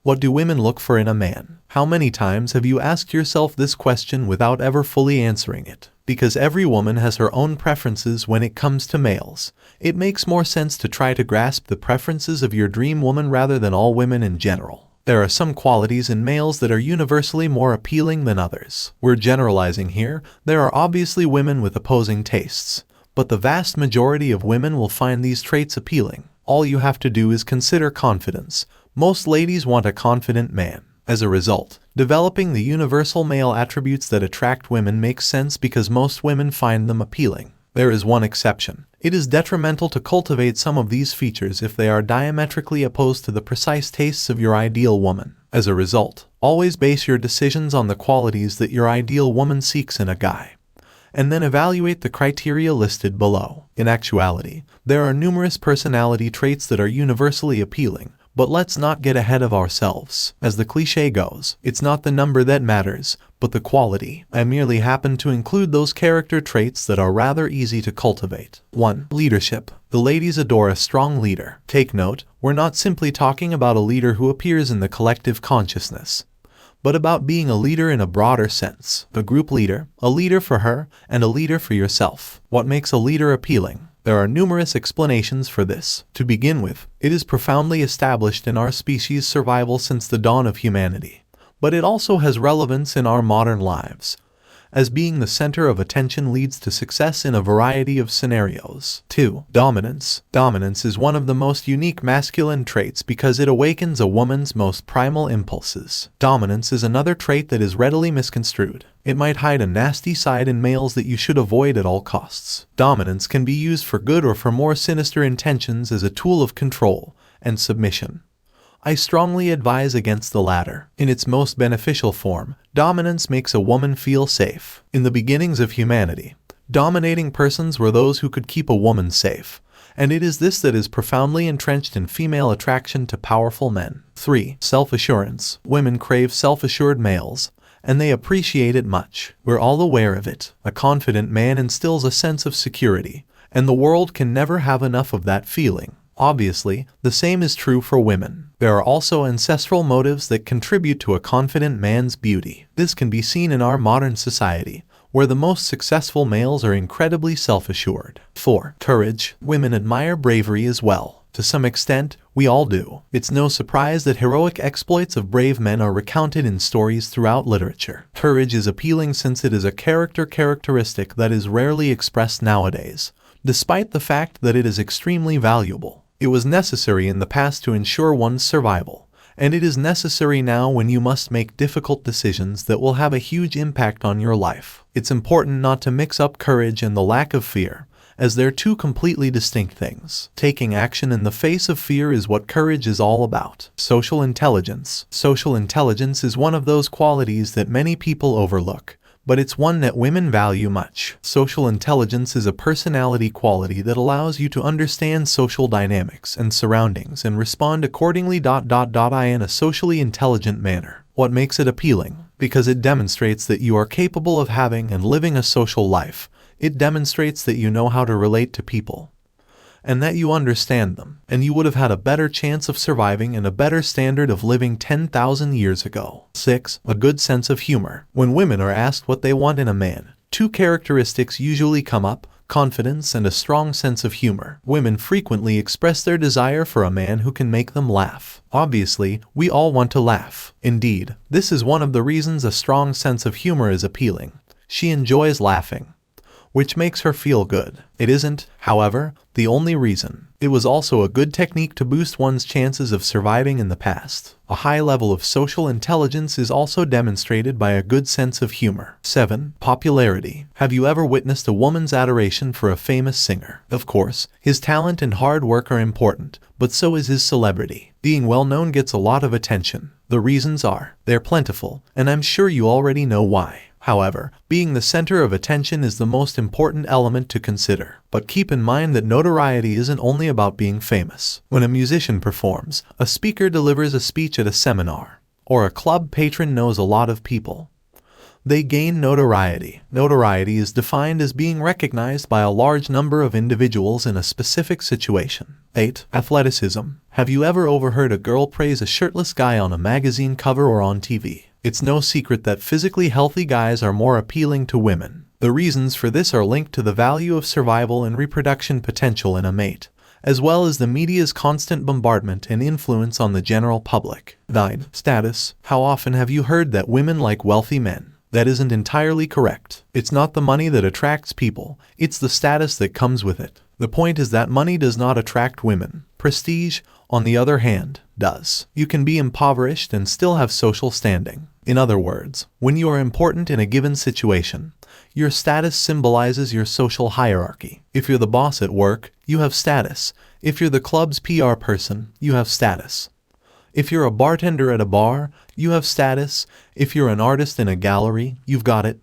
What do women look for in a man? How many times have you asked yourself this question without ever fully answering it? Because every woman has her own preferences when it comes to males. It makes more sense to try to grasp the preferences of your dream woman rather than all women in general. There are some qualities in males that are universally more appealing than others. We're generalizing here. There are obviously women with opposing tastes, but the vast majority of women will find these traits appealing. All you have to do is consider confidence. Most ladies want a confident man. As a result, developing the universal male attributes that attract women makes sense because most women find them appealing. There is one exception. It is detrimental to cultivate some of these features if they are diametrically opposed to the precise tastes of your ideal woman. As a result, always base your decisions on the qualities that your ideal woman seeks in a guy, and then evaluate the criteria listed below. In actuality, there are numerous personality traits that are universally appealing, but let's not get ahead of ourselves. As the cliché goes, it's not the number that matters, but the quality. I merely happen to include those character traits that are rather easy to cultivate. 1. Leadership. The ladies adore a strong leader. Take note, we're not simply talking about a leader who appears in the collective consciousness, but about being a leader in a broader sense. A group leader, a leader for her, and a leader for yourself. What makes a leader appealing? There are numerous explanations for this. To begin with, it is profoundly established in our species' survival since the dawn of humanity, but it also has relevance in our modern lives, as being the center of attention leads to success in a variety of scenarios. 2. Dominance. Dominance is one of the most unique masculine traits because it awakens a woman's most primal impulses. Dominance is another trait that is readily misconstrued. It might hide a nasty side in males that you should avoid at all costs. Dominance can be used for good or for more sinister intentions as a tool of control and submission. I strongly advise against the latter. In its most beneficial form, dominance makes a woman feel safe. In the beginnings of humanity, dominating persons were those who could keep a woman safe, and it is this that is profoundly entrenched in female attraction to powerful men. 3. Self-assurance. Women crave self-assured males, and they appreciate it much. We're all aware of it. A confident man instills a sense of security, and the world can never have enough of that feeling. Obviously, the same is true for women. There are also ancestral motives that contribute to a confident man's beauty. This can be seen in our modern society, where the most successful males are incredibly self-assured. 4. Courage. Women admire bravery as well. To some extent, we all do. It's no surprise that heroic exploits of brave men are recounted in stories throughout literature. Courage is appealing since it is a characteristic that is rarely expressed nowadays, despite the fact that it is extremely valuable. It was necessary in the past to ensure one's survival, and it is necessary now when you must make difficult decisions that will have a huge impact on your life. It's important not to mix up courage and the lack of fear, as they're two completely distinct things. Taking action in the face of fear is what courage is all about. Social intelligence. Social intelligence is one of those qualities that many people overlook, but it's one that women value much. Social intelligence is a personality quality that allows you to understand social dynamics and surroundings and respond accordingly in a socially intelligent manner. What makes it appealing? Because it demonstrates that you are capable of having and living a social life. It demonstrates that you know how to relate to people, and that you understand them, and you would have had a better chance of surviving and a better standard of living 10,000 years ago. 6. A good sense of humor. When women are asked what they want in a man, two characteristics usually come up: confidence and a strong sense of humor. Women frequently express their desire for a man who can make them laugh. Obviously, we all want to laugh. Indeed, this is one of the reasons a strong sense of humor is appealing. She enjoys laughing, which makes her feel good. It isn't, however, the only reason. It was also a good technique to boost one's chances of surviving in the past. A high level of social intelligence is also demonstrated by a good sense of humor. 7. Popularity. Have you ever witnessed a woman's adoration for a famous singer? Of course, his talent and hard work are important, but so is his celebrity. Being well known gets a lot of attention. The reasons are, they're plentiful, and I'm sure you already know why. However, being the center of attention is the most important element to consider. But keep in mind that notoriety isn't only about being famous. When a musician performs, a speaker delivers a speech at a seminar, or a club patron knows a lot of people, They gain notoriety. Notoriety is defined as being recognized by a large number of individuals in a specific situation. 8. Athleticism. Have you ever overheard a girl praise a shirtless guy on a magazine cover or on TV? It's no secret that physically healthy guys are more appealing to women. The reasons for this are linked to the value of survival and reproduction potential in a mate, as well as the media's constant bombardment and influence on the general public. 9. Status. How often have you heard that women like wealthy men? That isn't entirely correct. It's not the money that attracts people, it's the status that comes with it. The point is that money does not attract women. Prestige, on the other hand, does. You can be impoverished and still have social standing. In other words, when you are important in a given situation, your status symbolizes your social hierarchy. If you're the boss at work, you have status. If you're the club's PR person, you have status. If you're a bartender at a bar, you have status. If you're an artist in a gallery, you've got it.